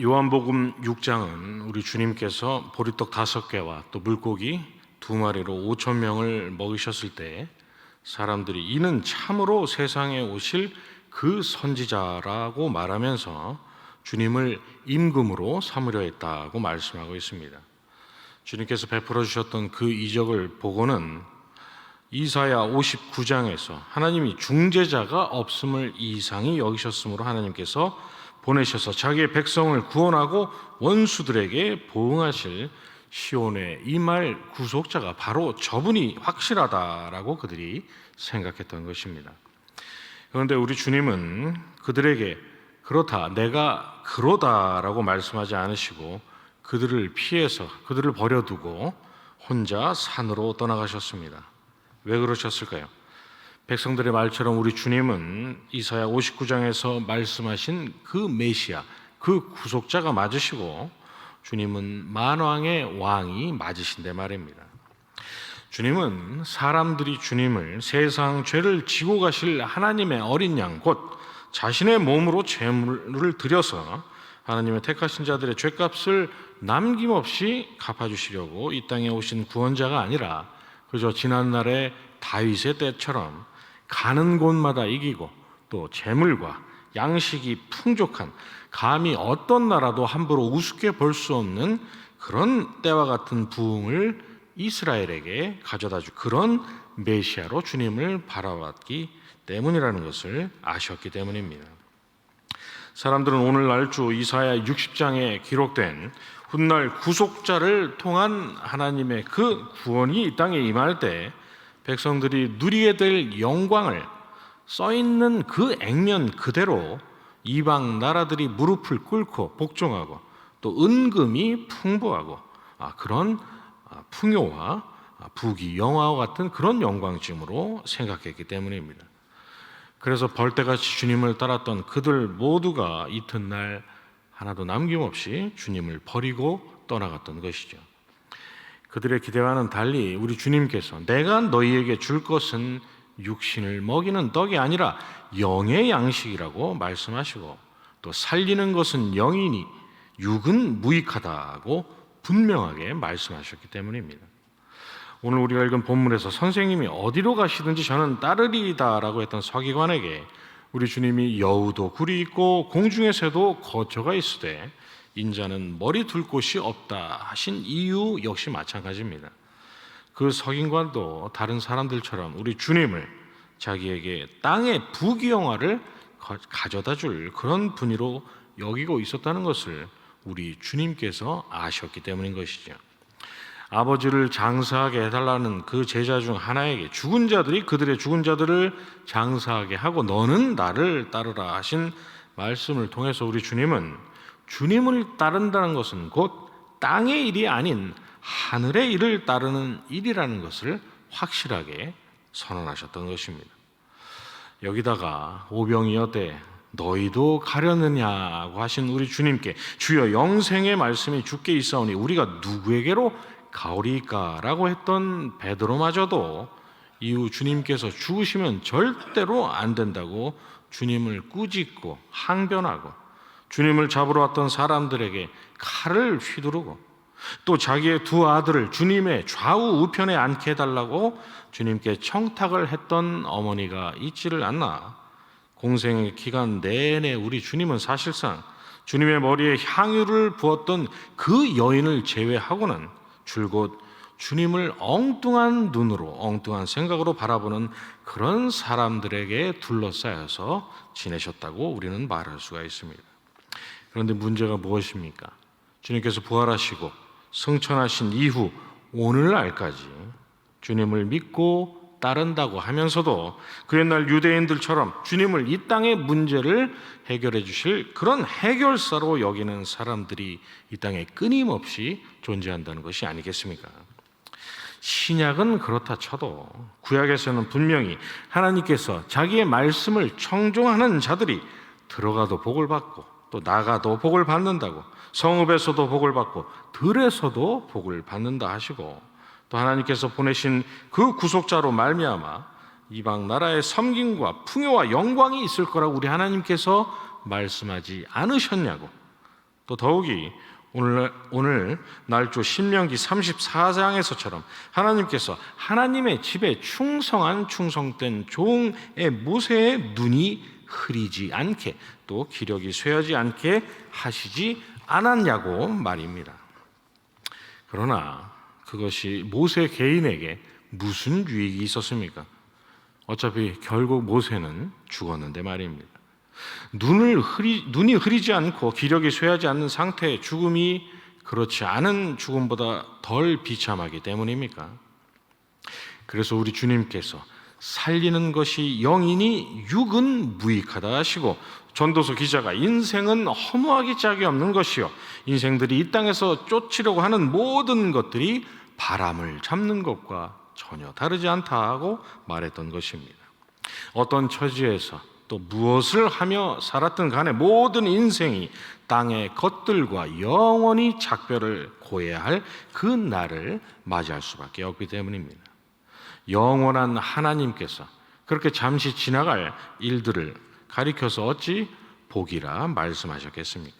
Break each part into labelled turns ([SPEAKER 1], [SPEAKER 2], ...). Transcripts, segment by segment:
[SPEAKER 1] 요한복음 6장은 우리 주님께서 보리떡 5개와 또 물고기 2마리로 5천 명을 먹이셨을 때 사람들이 이는 참으로 세상에 오실 그 선지자라고 말하면서 주님을 임금으로 삼으려 했다고 말씀하고 있습니다. 주님께서 베풀어 주셨던 그 이적을 보고는 이사야 59장에서 하나님이 중재자가 없음을 이상히 여기셨으므로 하나님께서 보내셔서 자기의 백성을 구원하고 원수들에게 보응하실 시온에 임할 구속자가 바로 저분이 확실하다라고 그들이 생각했던 것입니다. 그런데 우리 주님은 그들에게 그렇다, 내가 그러다라고 말씀하지 않으시고 그들을 피해서 그들을 버려두고 혼자 산으로 떠나가셨습니다. 왜 그러셨을까요? 백성들의 말처럼 우리 주님은 이사야 59장에서 말씀하신 그 메시아, 그 구속자가 맞으시고 주님은 만왕의 왕이 맞으신데 말입니다. 주님은 사람들이 주님을 세상 죄를 지고 가실 하나님의 어린 양, 곧 자신의 몸으로 제물을 드려서 하나님의 택하신 자들의 죄값을 남김없이 갚아주시려고 이 땅에 오신 구원자가 아니라 그저 지난날의 다윗의 때처럼 가는 곳마다 이기고 또 재물과 양식이 풍족한 감히 어떤 나라도 함부로 우습게 볼 수 없는 그런 때와 같은 부흥을 이스라엘에게 가져다 줄 그런 메시아로 주님을 바라봤기 때문이라는 것을 아셨기 때문입니다. 사람들은 오늘날 주 이사야 60장에 기록된 훗날 구속자를 통한 하나님의 그 구원이 이 땅에 임할 때 백성들이 누리게 될 영광을 써있는 그 액면 그대로 이방 나라들이 무릎을 꿇고 복종하고 또 은금이 풍부하고 그런 풍요와 부귀 영화와 같은 그런 영광쯤으로 생각했기 때문입니다. 그래서 벌떼같이 주님을 따랐던 그들 모두가 이튿날 하나도 남김없이 주님을 버리고 떠나갔던 것이죠. 그들의 기대와는 달리 우리 주님께서 내가 너희에게 줄 것은 육신을 먹이는 떡이 아니라 영의 양식이라고 말씀하시고 또 살리는 것은 영이니 육은 무익하다고 분명하게 말씀하셨기 때문입니다. 오늘 우리가 읽은 본문에서 선생님이 어디로 가시든지 저는 따르리이다라고 했던 서기관에게 우리 주님이 여우도 굴이 있고 공중의 새도 거처가 있으되 인자는 머리 둘 곳이 없다 하신 이유 역시 마찬가지입니다. 그 서기관도 다른 사람들처럼 우리 주님을 자기에게 땅의 부귀영화를 가져다 줄 그런 분위로 여기고 있었다는 것을 우리 주님께서 아셨기 때문인 것이죠. 아버지를 장사하게 해달라는 그 제자 중 하나에게 죽은 자들이 그들의 죽은 자들을 장사하게 하고 너는 나를 따르라 하신 말씀을 통해서 우리 주님은 주님을 따른다는 것은 곧 땅의 일이 아닌 하늘의 일을 따르는 일이라는 것을 확실하게 선언하셨던 것입니다. 여기다가 오병이어때 너희도 가려느냐고 하신 우리 주님께 주여 영생의 말씀이 주께 있사오니 우리가 누구에게로 가오리까? 라고 했던 베드로마저도 이후 주님께서 죽으시면 절대로 안 된다고 주님을 꾸짖고 항변하고 주님을 잡으러 왔던 사람들에게 칼을 휘두르고 또 자기의 2 아들을 주님의 좌우 우편에 앉게 해달라고 주님께 청탁을 했던 어머니가 있지를 않나. 공생의 기간 내내 우리 주님은 사실상 주님의 머리에 향유를 부었던 그 여인을 제외하고는 줄곧 주님을 엉뚱한 눈으로 엉뚱한 생각으로 바라보는 그런 사람들에게 둘러싸여서 지내셨다고 우리는 말할 수가 있습니다. 그런데 문제가 무엇입니까? 주님께서 부활하시고 승천하신 이후 오늘날까지 주님을 믿고 따른다고 하면서도 그 옛날 유대인들처럼 주님을 이 땅의 문제를 해결해 주실 그런 해결사로 여기는 사람들이 이 땅에 끊임없이 존재한다는 것이 아니겠습니까? 신약은 그렇다 쳐도 구약에서는 분명히 하나님께서 자기의 말씀을 청종하는 자들이 들어가도 복을 받고 또 나가도 복을 받는다고, 성읍에서도 복을 받고 들에서도 복을 받는다 하시고, 또 하나님께서 보내신 그 구속자로 말미암아 이방 나라의 섬김과 풍요와 영광이 있을 거라고 우리 하나님께서 말씀하지 않으셨냐고 또 더욱이 오늘 날조 신명기 34장에서처럼 하나님께서 하나님의 집에 충성한 충성된 종의 모세의 눈이 흐리지 않게 또 기력이 쇠하지 않게 하시지 않았냐고 말입니다. 그러나 그것이 모세 개인에게 무슨 유익이 있었습니까? 어차피 결국 모세는 죽었는데 말입니다. 눈이 흐리지 않고 기력이 쇠하지 않는 상태의 죽음이 그렇지 않은 죽음보다 덜 비참하기 때문입니까? 그래서 우리 주님께서 살리는 것이 영이니 육은 무익하다 하시고, 전도서 기자가 인생은 허무하기 짝이 없는 것이요 인생들이 이 땅에서 쫓으려고 하는 모든 것들이 바람을 잡는 것과 전혀 다르지 않다고 말했던 것입니다. 어떤 처지에서 또 무엇을 하며 살았든 간에 모든 인생이 땅의 것들과 영원히 작별을 고해야 할 그 날을 맞이할 수밖에 없기 때문입니다. 영원한 하나님께서 그렇게 잠시 지나갈 일들을 가리켜서 어찌 복이라 말씀하셨겠습니까?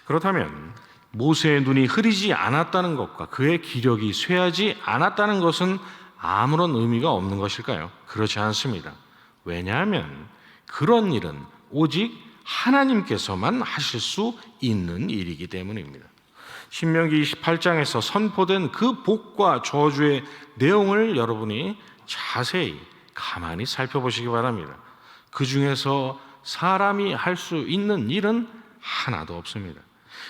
[SPEAKER 1] 그렇다면 모세의 눈이 흐리지 않았다는 것과 그의 기력이 쇠하지 않았다는 것은 아무런 의미가 없는 것일까요? 그렇지 않습니다. 왜냐하면 그런 일은 오직 하나님께서만 하실 수 있는 일이기 때문입니다. 신명기 28장에서 선포된 그 복과 저주의 내용을 여러분이 자세히 가만히 살펴보시기 바랍니다. 그 중에서 사람이 할 수 있는 일은 하나도 없습니다.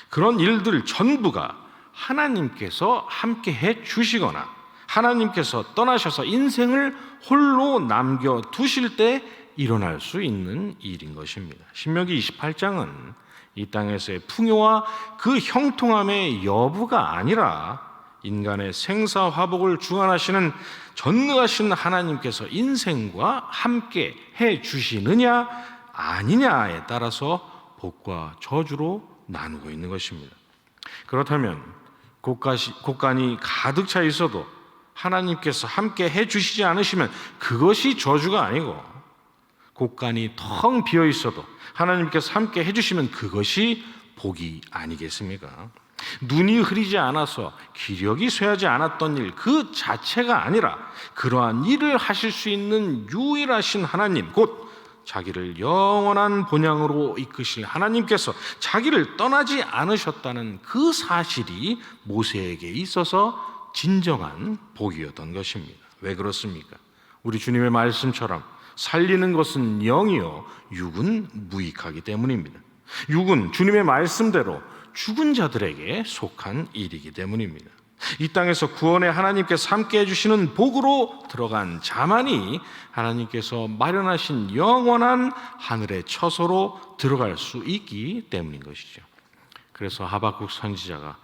[SPEAKER 1] 그런 일들 전부가 하나님께서 함께 해 주시거나 하나님께서 떠나셔서 인생을 홀로 남겨두실 때 일어날 수 있는 일인 것입니다. 신명기 28장은 이 땅에서의 풍요와 그 형통함의 여부가 아니라 인간의 생사화복을 주관하시는 전능하신 하나님께서 인생과 함께 해 주시느냐 아니냐에 따라서 복과 저주로 나누고 있는 것입니다. 그렇다면 곳간이 가득 차 있어도 하나님께서 함께 해 주시지 않으시면 그것이 저주가 아니고, 곳간이 텅 비어 있어도 하나님께서 함께 해주시면 그것이 복이 아니겠습니까? 눈이 흐리지 않아서 기력이 쇠하지 않았던 일 그 자체가 아니라 그러한 일을 하실 수 있는 유일하신 하나님, 곧 자기를 영원한 본향으로 이끄실 하나님께서 자기를 떠나지 않으셨다는 그 사실이 모세에게 있어서 진정한 복이었던 것입니다. 왜 그렇습니까? 우리 주님의 말씀처럼 살리는 것은 영이요 육은 무익하기 때문입니다. 육은 주님의 말씀대로 죽은 자들에게 속한 일이기 때문입니다. 이 땅에서 구원의 하나님께서 함께 해주시는 복으로 들어간 자만이 하나님께서 마련하신 영원한 하늘의 처소로 들어갈 수 있기 때문인 것이죠. 그래서 하박국 선지자가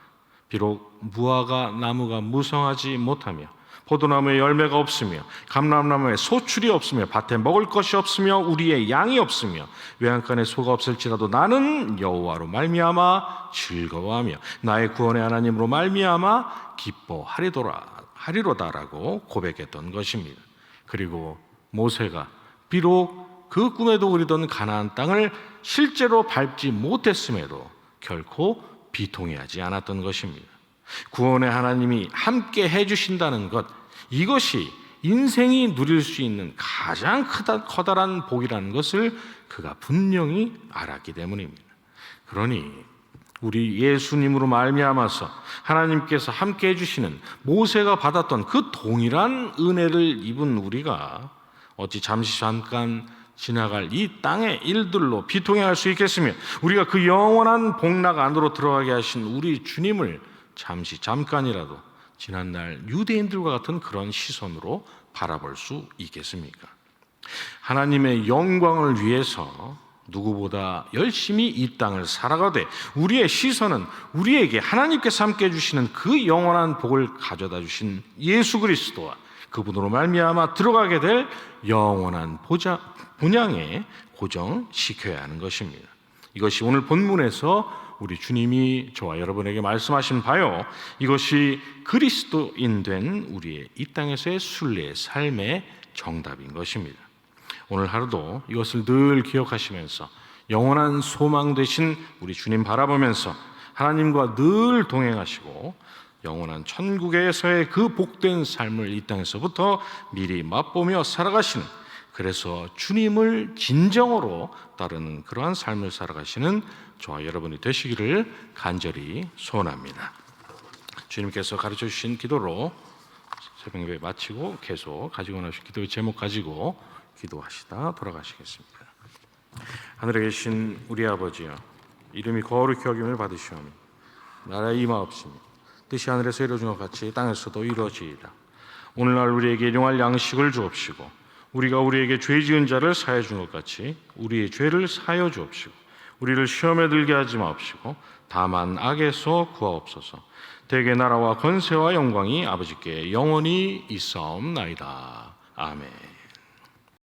[SPEAKER 1] 비록 무화과 나무가 무성하지 못하며 포도나무에 열매가 없으며 감람나무에 소출이 없으며 밭에 먹을 것이 없으며 우리의 양이 없으며 외양간에 소가 없을지라도 나는 여호와로 말미암아 즐거워하며 나의 구원의 하나님으로 말미암아 기뻐하리로다라고 고백했던 것입니다. 그리고 모세가 비록 그 꿈에도 그리던 가나안 땅을 실제로 밟지 못했음에도 결코 비통해하지 않았던 것입니다. 구원의 하나님이 함께 해주신다는 것, 이것이 인생이 누릴 수 있는 가장 커다란 복이라는 것을 그가 분명히 알았기 때문입니다. 그러니 우리 예수님으로 말미암아서 하나님께서 함께 해주시는 모세가 받았던 그 동일한 은혜를 입은 우리가 어찌 잠깐 지나갈 이 땅의 일들로 비통해할 수 있겠으며, 우리가 그 영원한 복락 안으로 들어가게 하신 우리 주님을 잠깐이라도 지난날 유대인들과 같은 그런 시선으로 바라볼 수 있겠습니까? 하나님의 영광을 위해서 누구보다 열심히 이 땅을 살아가되 우리의 시선은 우리에게 하나님께서 함께 해주시는 그 영원한 복을 가져다 주신 예수 그리스도와 그분으로 말미암아 들어가게 될 영원한 본향에 고정시켜야 하는 것입니다. 이것이 오늘 본문에서 우리 주님이 저와 여러분에게 말씀하신 바요, 이것이 그리스도인 된 우리의 이 땅에서의 순례의 삶의 정답인 것입니다. 오늘 하루도 이것을 늘 기억하시면서 영원한 소망 되신 우리 주님 바라보면서 하나님과 늘 동행하시고 영원한 천국에서의 그 복된 삶을 이 땅에서부터 미리 맛보며 살아가시는, 그래서 주님을 진정으로 따르는 그러한 삶을 살아가시는 저와 여러분이 되시기를 간절히 소원합니다. 주님께서 가르쳐 주신 기도로 새벽 예배 마치고 계속 가지고 나오신 기도의 제목 가지고 기도하시다 돌아가시겠습니다. 하늘에 계신 우리 아버지여, 이름이 거룩히 여김을 받으시오며 나라의 임하옵시며 뜻이 하늘에서 이루어진 것 같이 땅에서도 이루어지이다. 오늘날 우리에게 일용할 양식을 주옵시고 우리가 우리에게 죄 지은 자를 사해 준 것 같이 우리의 죄를 사하여 주옵시고 우리를 시험에 들게 하지 마옵시고 다만 악에서 구하옵소서. 대개 나라와 권세와 영광이 아버지께 영원히 있사옵나이다. 아멘.